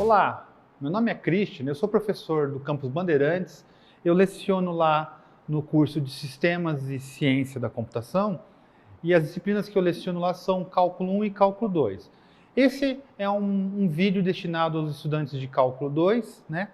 Olá, meu nome é Christian, eu sou professor do Campus Bandeirantes, eu leciono lá no curso de Sistemas e Ciência da Computação e as disciplinas que eu leciono lá são Cálculo 1 e Cálculo 2. Esse é um vídeo destinado aos estudantes de Cálculo 2, né,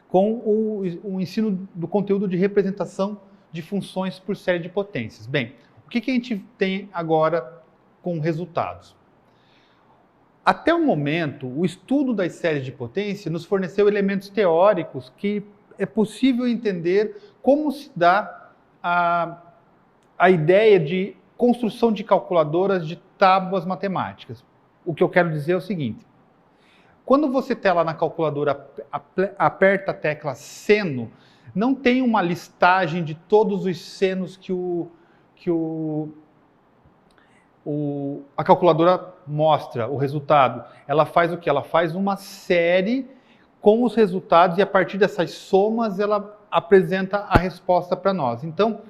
com o ensino do conteúdo de representação de funções por série de potências. Bem, o que a gente tem agora com resultados? Até o momento, o estudo das séries de potência nos forneceu elementos teóricos que é possível entender como se dá a ideia de construção de calculadoras de tábuas matemáticas. O que eu quero dizer é o seguinte: quando você está lá na calculadora, aperta a tecla seno, não tem uma listagem de todos os senos que a calculadora mostra o resultado. Ela faz o quê? Ela faz uma série com os resultados e a partir dessas somas ela apresenta a resposta para nós. Então,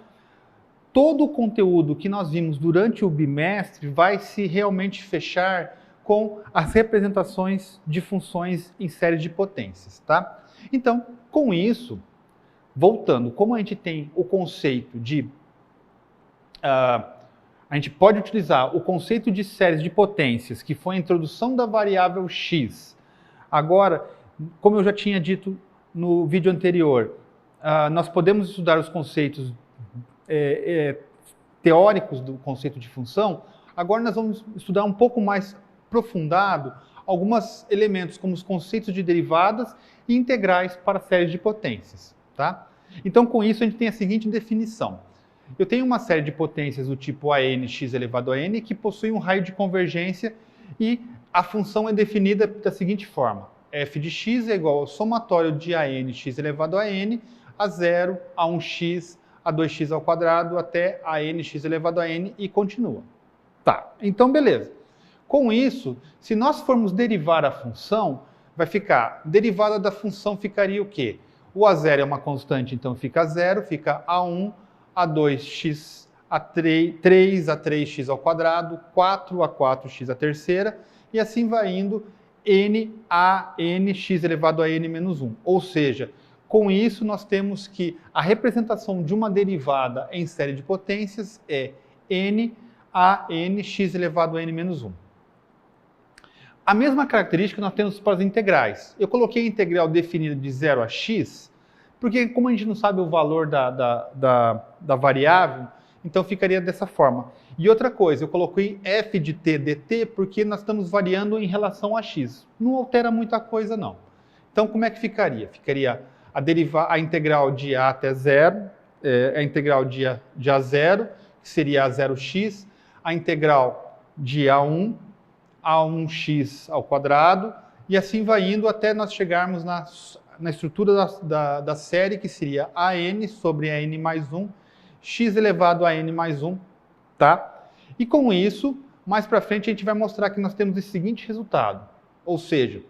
todo o conteúdo que nós vimos durante o bimestre vai se realmente fechar com as representações de funções em série de potências, tá? Então, com isso, voltando, como a gente tem o conceito de a gente pode utilizar o conceito de séries de potências, que foi a introdução da variável x. Agora, como eu já tinha dito no vídeo anterior, nós podemos estudar os conceitos teóricos do conceito de função. Agora nós vamos estudar um pouco mais aprofundado alguns elementos, como os conceitos de derivadas e integrais para séries de potências, tá? Então, com isso, a gente tem a seguinte definição. Eu tenho uma série de potências do tipo AN x elevado a n que possui um raio de convergência e a função é definida da seguinte forma: f de x é igual ao somatório de AN x elevado a n a 0, a 1x, a 2x ao quadrado até a nx elevado a n e continua. Tá, então beleza. Com isso, se nós formos derivar a função, vai ficar, derivada da função ficaria o quê? O a0 é uma constante, então fica 0, fica a1, a2x, a3 a 3x ao quadrado, 4 a 4x à terceira, e assim vai indo n a nx elevado a n menos 1. Ou seja, com isso nós temos que a representação de uma derivada em série de potências é n a nx elevado a n menos 1. A mesma característica nós temos para as integrais. Eu coloquei a integral definida de 0 a x, porque como a gente não sabe o valor da variável, então ficaria dessa forma. E outra coisa, eu coloquei f de t dt porque nós estamos variando em relação a x. Não altera muita coisa, não. Então, como é que ficaria? Ficaria a integral de a até 0, a integral de a 0, que seria a0x, a integral de a1, a1x ao quadrado, e assim vai indo até nós chegarmos na estrutura da série, que seria an sobre an mais 1, x elevado a n mais 1, tá? E com isso, mais para frente, a gente vai mostrar que nós temos esse seguinte resultado. Ou seja,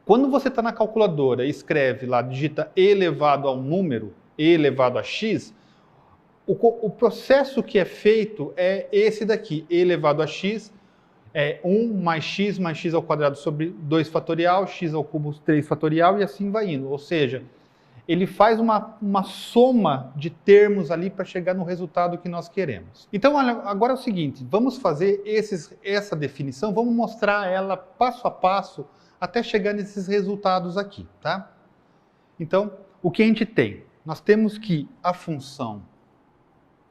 quando você está na calculadora e escreve lá, digita e elevado a um número, e elevado a x, o processo que é feito é esse daqui, e elevado a x, é 1 mais x ao quadrado sobre 2 fatorial, x ao cubo 3 fatorial, e assim vai indo. Ou seja, ele faz uma soma de termos ali para chegar no resultado que nós queremos. Então, olha, agora é o seguinte, vamos fazer essa definição, vamos mostrar ela passo a passo até chegar nesses resultados aqui, tá? Então, o que a gente tem? Nós temos que a função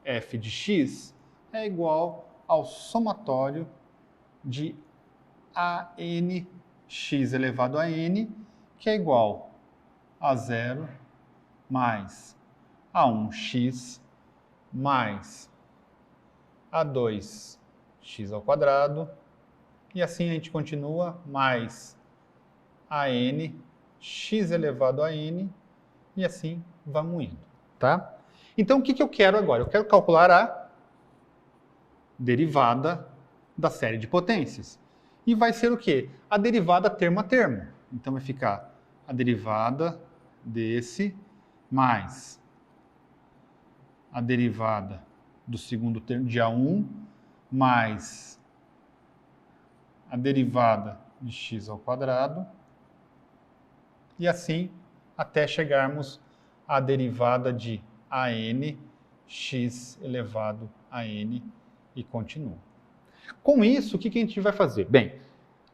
f de x é igual ao somatório de anx elevado a n, que é igual a 0 mais a1x mais a2x ao quadrado, e assim a gente continua, mais a n x elevado a n, e assim vamos indo, tá? Então, o que eu quero agora? Eu quero calcular a derivada da série de potências. E vai ser o quê? A derivada termo a termo. Então, vai ficar a derivada desse mais a derivada do segundo termo de A1 mais a derivada de x ao quadrado e assim até chegarmos à derivada de AN x elevado a n e continua. Com isso, o que a gente vai fazer? Bem,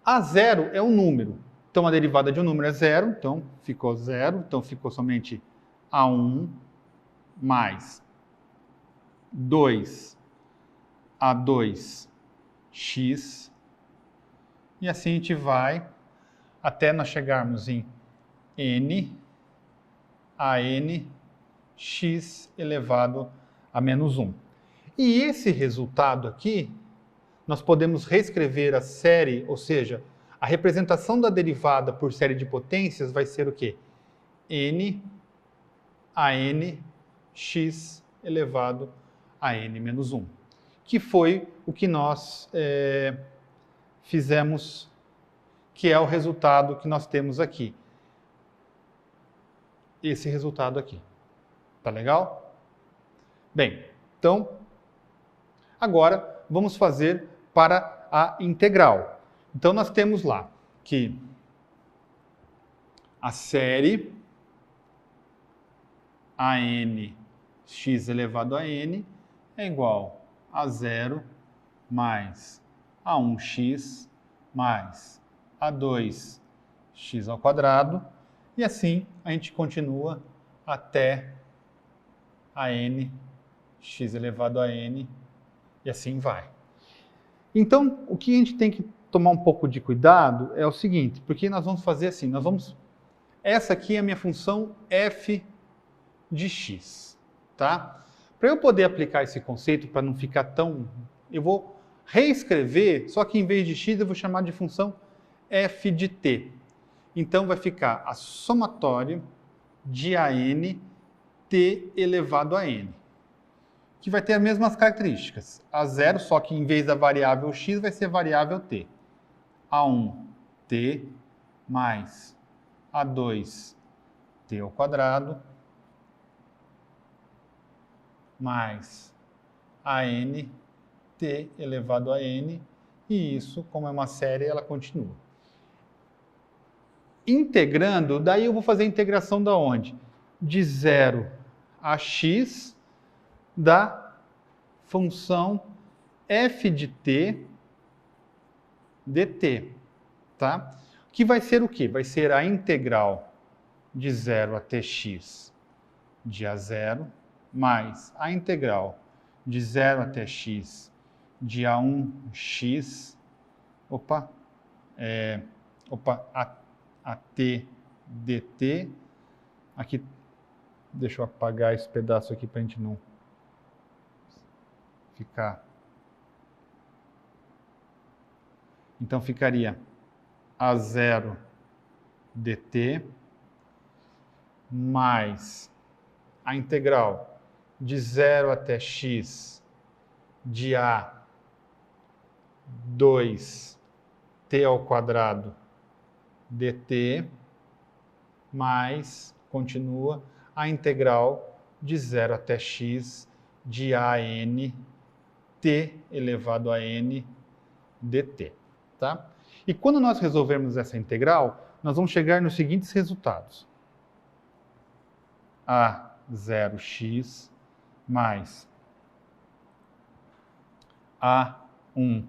A0 é um número, então a derivada de um número é zero, então ficou zero, então ficou somente A1 mais 2A2x, e assim a gente vai até nós chegarmos em n a n x elevado a menos 1. E esse resultado aqui, nós podemos reescrever a série, ou seja, a representação da derivada por série de potências vai ser o quê? N a n x elevado a n menos 1, que foi o que nós fizemos, que é o resultado que nós temos aqui. Esse resultado aqui. Tá legal? Bem, então, agora vamos fazer para a integral. Então, nós temos lá que a série AN x elevado a n é igual a 0 mais A1x mais A2x ao quadrado, e assim a gente continua até a n x elevado a n, e assim vai. Então, o que a gente tem que tomar um pouco de cuidado é o seguinte, porque nós vamos fazer assim, essa aqui é a minha função f de x, tá? Para eu poder aplicar esse conceito, para não ficar tão... Eu vou reescrever, só que em vez de x eu vou chamar de função f de t. Então vai ficar a somatório de AN t elevado a n, que vai ter as mesmas características. A0, só que em vez da variável x vai ser variável t. A1t mais A2t ao quadrado mais AN t elevado a n, e isso, como é uma série, ela continua. Integrando, daí eu vou fazer a integração da onde? De 0 a x da função f de t dt, tá? Que vai ser o quê? Vai ser a integral de 0 até x de A0 mais a integral de 0 até x de A1x, a t dt. Aqui, deixa eu apagar esse pedaço aqui para a gente não ficar. Então ficaria A0 dt mais a integral de 0 até x de A2t ao quadrado dt mais, continua, a integral de 0 até x de AN t elevado a n dt, tá? E quando nós resolvermos essa integral, nós vamos chegar nos seguintes resultados. A0x mais A1x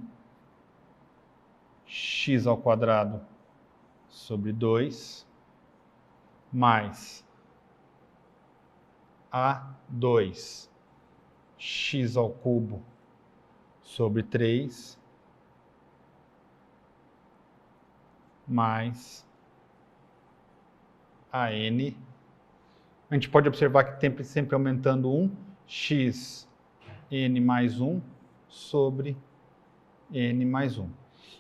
ao quadrado sobre 2 mais A2x ao cubo sobre 3 mais AN. A gente pode observar que tem sempre aumentando 1, x n mais 1 sobre n mais 1.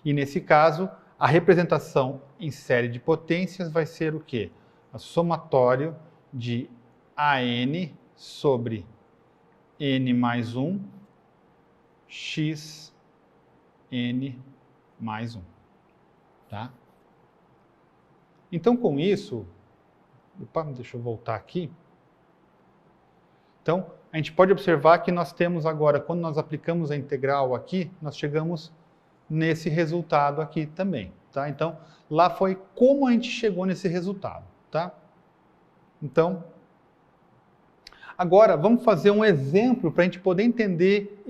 E nesse caso, a representação em série de potências vai ser o quê? A somatório de AN sobre n mais 1, x n mais 1. Tá? Então, com isso... deixa eu voltar aqui. Então, a gente pode observar que nós temos agora, quando nós aplicamos a integral aqui, nós chegamos nesse resultado aqui também, tá? Então, lá foi como a gente chegou nesse resultado. tá? Então, agora vamos fazer um exemplo para a gente poder entender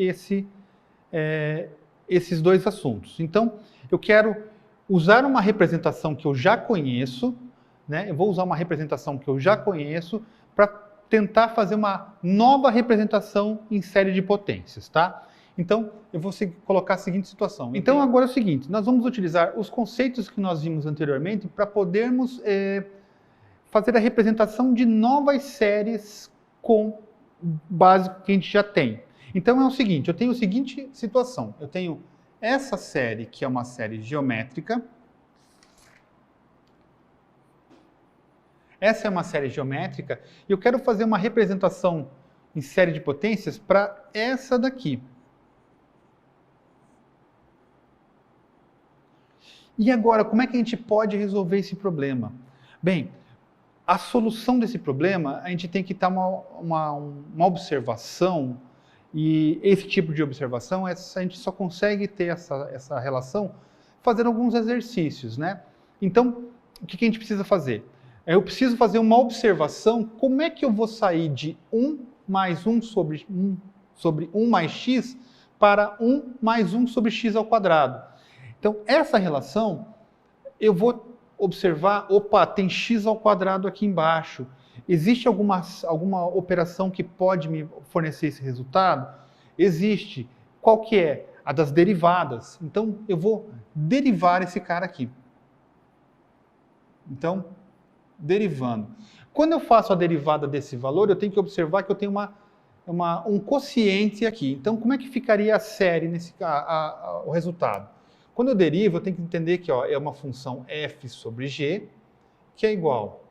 esses dois assuntos. Então, eu quero usar uma representação que eu já conheço, né? Eu vou usar uma representação que eu já conheço para tentar fazer uma nova representação em série de potências, tá? Então, eu vou colocar a seguinte situação. Então, agora é o seguinte, nós vamos utilizar os conceitos que nós vimos anteriormente para podermos fazer a representação de novas séries com base que a gente já tem. Então, é o seguinte, eu tenho a seguinte situação. Eu tenho essa série, que é uma série geométrica. Essa é uma série geométrica e eu quero fazer uma representação em série de potências para essa daqui. E agora, como é que a gente pode resolver esse problema? Bem, a solução desse problema, a gente tem que dar uma observação, e esse tipo de observação, a gente só consegue ter essa relação fazendo alguns exercícios, né? Então, o que a gente precisa fazer? Eu preciso fazer uma observação, como é que eu vou sair de 1 mais 1 sobre 1 mais x para 1 mais 1 sobre x ao quadrado. Então, essa relação, eu vou observar, opa, tem x ao quadrado aqui embaixo. Existe alguma operação que pode me fornecer esse resultado? Existe. Qual que é? A das derivadas. Então, eu vou derivar esse cara aqui. Então, derivando. Quando eu faço a derivada desse valor, eu tenho que observar que eu tenho um quociente aqui. Então, como é que ficaria a série, o resultado? Quando eu derivo, eu tenho que entender que é uma função f sobre g, que é igual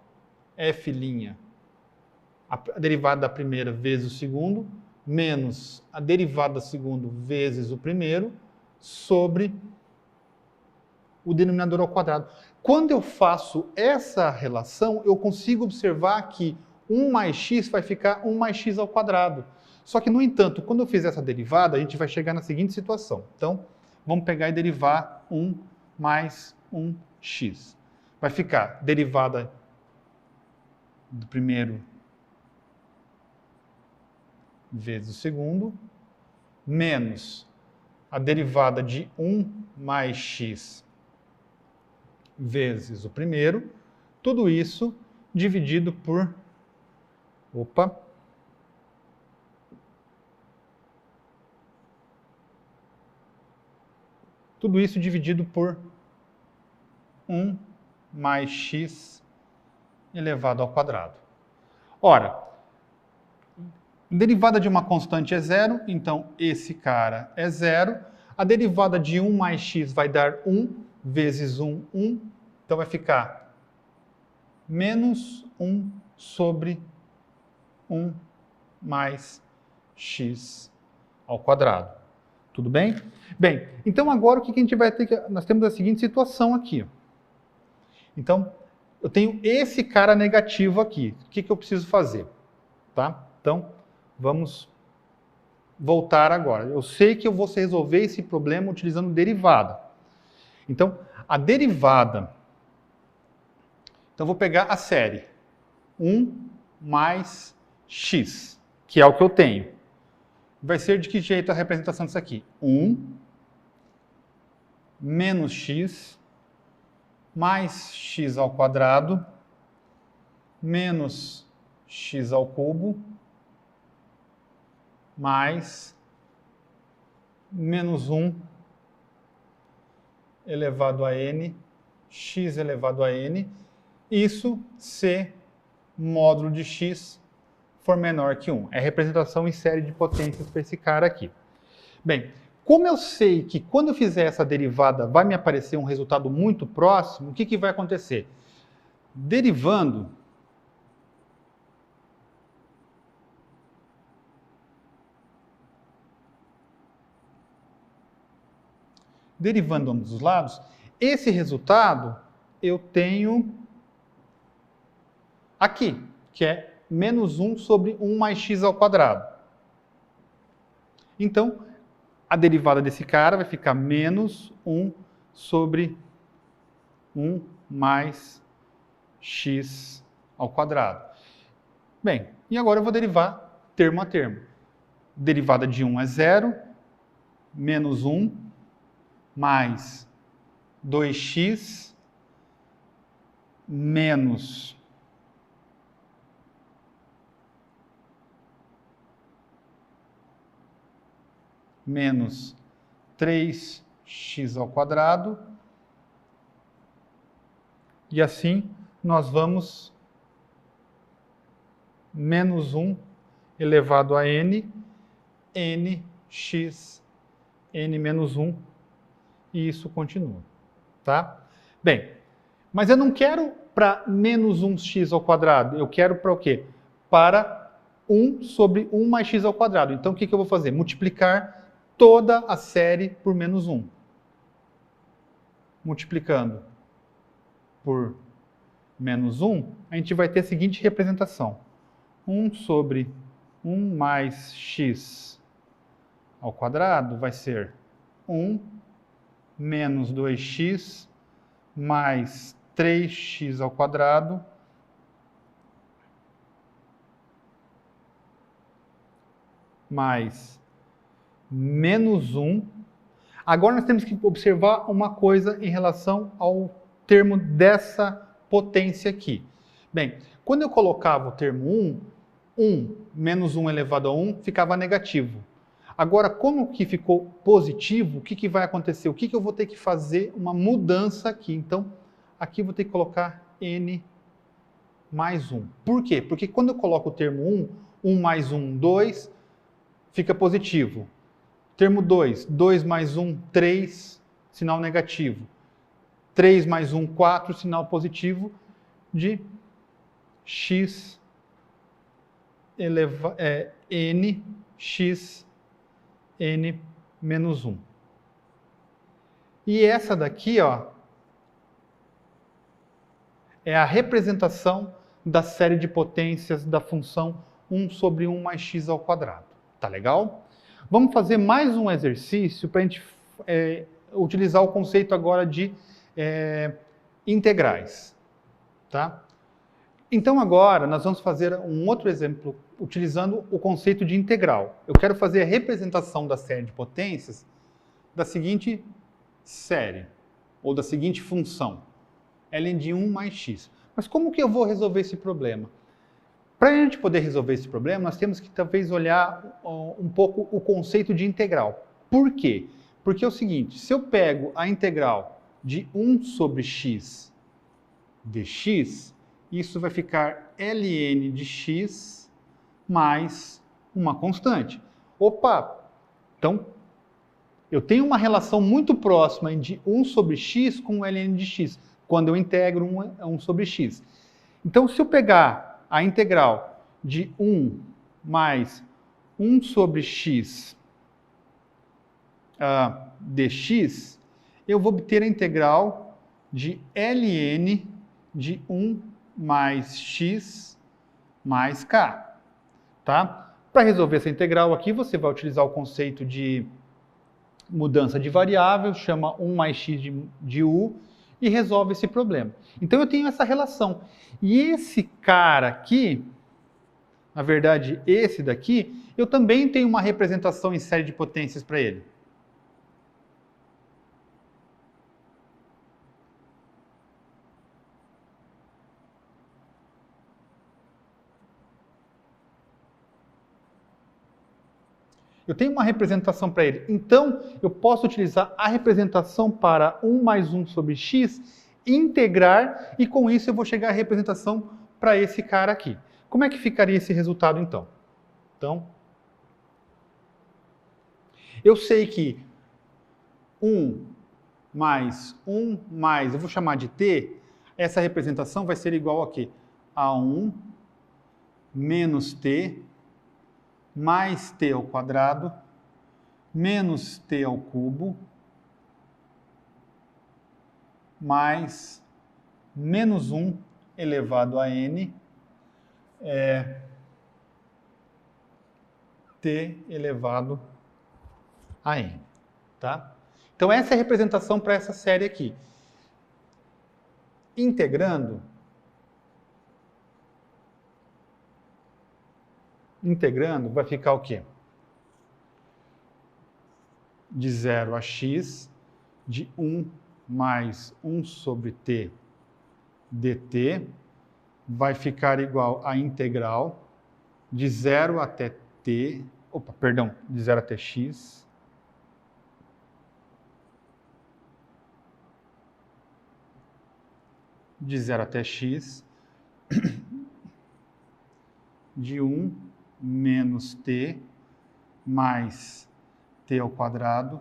a f', a derivada da primeira vezes o segundo, menos a derivada do segundo vezes o primeiro, sobre o denominador ao quadrado. Quando eu faço essa relação, eu consigo observar que 1 mais x vai ficar 1 mais x ao quadrado. Só que, no entanto, quando eu fizer essa derivada, a gente vai chegar na seguinte situação. Então, vamos pegar e derivar 1 mais 1x. Vai ficar derivada do primeiro vezes o segundo, menos a derivada de 1 mais x vezes o primeiro, tudo isso dividido por... Tudo isso dividido por 1 mais x elevado ao quadrado. Ora, a derivada de uma constante é zero, então esse cara é zero. A derivada de 1 mais x vai dar 1 vezes 1, 1. Então vai ficar menos 1 sobre 1 mais x ao quadrado. Tudo bem? Bem, então agora o que a gente vai ter que... Nós temos a seguinte situação aqui. Então, eu tenho esse cara negativo aqui. O que eu preciso fazer? Tá? Então, vamos voltar agora. Eu sei que eu vou resolver esse problema utilizando derivada. Então, a derivada... Então, eu vou pegar a série 1 mais x, que é o que eu tenho. Vai ser de que jeito a representação disso aqui? 1 menos x mais x ao quadrado menos x ao cubo mais menos 1 elevado a n, x elevado a n, isso se módulo de x for menor que 1. É representação em série de potências para esse cara aqui. Bem, como eu sei que quando eu fizer essa derivada vai me aparecer um resultado muito próximo, o que vai acontecer? Derivando, ambos os lados, esse resultado eu tenho aqui, que é menos 1 sobre 1 mais x ao quadrado. Então, a derivada desse cara vai ficar menos 1 sobre 1 mais x ao quadrado. Bem, e agora eu vou derivar termo a termo. Derivada de 1 é 0, menos 1, mais 2x, menos 3x ao quadrado. E assim nós vamos menos 1 elevado a n, nx, n menos 1, e isso continua, tá? Bem, mas eu não quero para menos 1x ao quadrado, eu quero para o quê? Para 1 sobre 1 mais x ao quadrado. Então o que eu vou fazer? Multiplicar toda a série por menos 1. Multiplicando por menos 1, a gente vai ter a seguinte representação. 1 sobre 1 mais x ao quadrado vai ser 1 menos 2x mais 3x ao quadrado mais menos 1. Agora nós temos que observar uma coisa em relação ao termo dessa potência aqui. Bem, quando eu colocava o termo 1 menos 1 elevado a 1 ficava negativo. Agora, como que ficou positivo, o que vai acontecer? O que eu vou ter que fazer? Uma mudança aqui. Então, aqui eu vou ter que colocar n mais 1. Por quê? Porque quando eu coloco o termo 1 mais 1, 2, fica positivo. Termo 2, 2 mais 1, 3, sinal negativo. 3 mais 1, 4, sinal positivo de x n, x, n menos 1. E essa daqui, ó, é a representação da série de potências da função 1 sobre 1 mais x ao quadrado. Tá legal? Vamos fazer mais um exercício para a gente utilizar o conceito agora de integrais. Tá? Então agora nós vamos fazer um outro exemplo utilizando o conceito de integral. Eu quero fazer a representação da série de potências da seguinte série, ou da seguinte função, ln de 1 mais x. Mas como que eu vou resolver esse problema? Para a gente poder resolver esse problema, nós temos que talvez olhar um pouco o conceito de integral. Por quê? Porque é o seguinte, se eu pego a integral de 1 sobre x dx, isso vai ficar ln de x mais uma constante. Opa! Então, eu tenho uma relação muito próxima de 1 sobre x com ln de x, quando eu integro 1 sobre x. Então, se eu pegar a integral de 1 mais 1 sobre x dx, eu vou obter a integral de ln de 1 mais x mais k. Tá? Para resolver essa integral aqui, você vai utilizar o conceito de mudança de variável, chama 1 mais x de u, e resolve esse problema. Então eu tenho essa relação. E esse cara aqui, na verdade esse daqui, eu também tenho uma representação em série de potências para ele. Eu tenho uma representação para ele. Então, eu posso utilizar a representação para 1 mais 1 sobre x, integrar, e com isso eu vou chegar à representação para esse cara aqui. Como é que ficaria esse resultado, então? Então, eu sei que 1 mais 1 mais, eu vou chamar de t, essa representação vai ser igual a quê? A 1 menos t mais t ao quadrado, menos t ao cubo, mais menos 1 elevado a n, t elevado a n. Tá? Então essa é a representação para essa série aqui. Integrando, integrando, vai ficar o quê? De 0 a x, de 1 mais 1 sobre t dt, vai ficar igual a integral de 0 até t, de 0 até x, de 0 até x, de 1 menos t mais t ao quadrado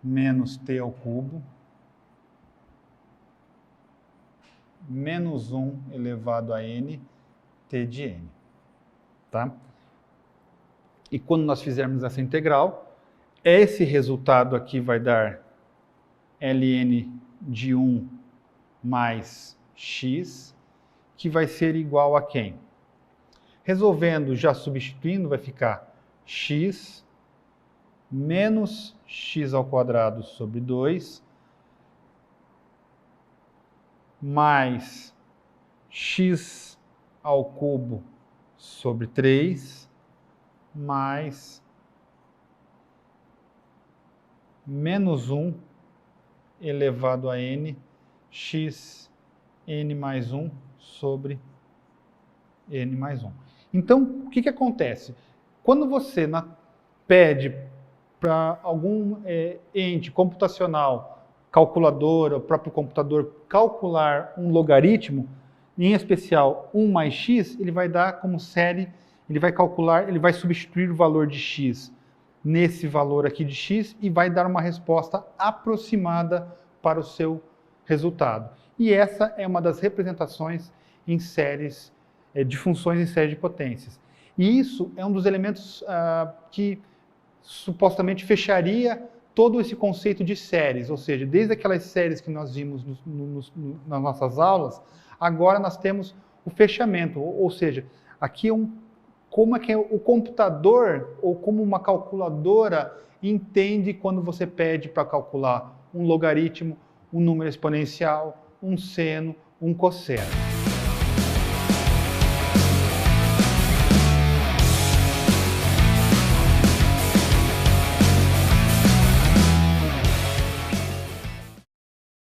menos t ao cubo menos 1 elevado a n t de n. Tá? E quando nós fizermos essa integral, esse resultado aqui vai dar ln de 1 mais x, que vai ser igual a quem? Resolvendo, já substituindo, vai ficar x menos x ao quadrado sobre 2 mais x ao cubo sobre 3 mais menos 1 elevado a n x n mais 1 sobre n mais 1. Então, o que acontece? Quando você pede para algum ente computacional, calculadora, o próprio computador, calcular um logaritmo, em especial 1 mais x, ele vai dar como série, ele vai calcular, ele vai substituir o valor de x nesse valor aqui de x e vai dar uma resposta aproximada para o seu resultado. E essa é uma das representações em séries de funções em série de potências. E isso é um dos elementos que supostamente fecharia todo esse conceito de séries, ou seja, desde aquelas séries que nós vimos nas nossas aulas, agora nós temos o fechamento, ou seja, aqui como é que o computador ou como uma calculadora entende quando você pede para calcular um logaritmo, um número exponencial, um seno, um cosseno.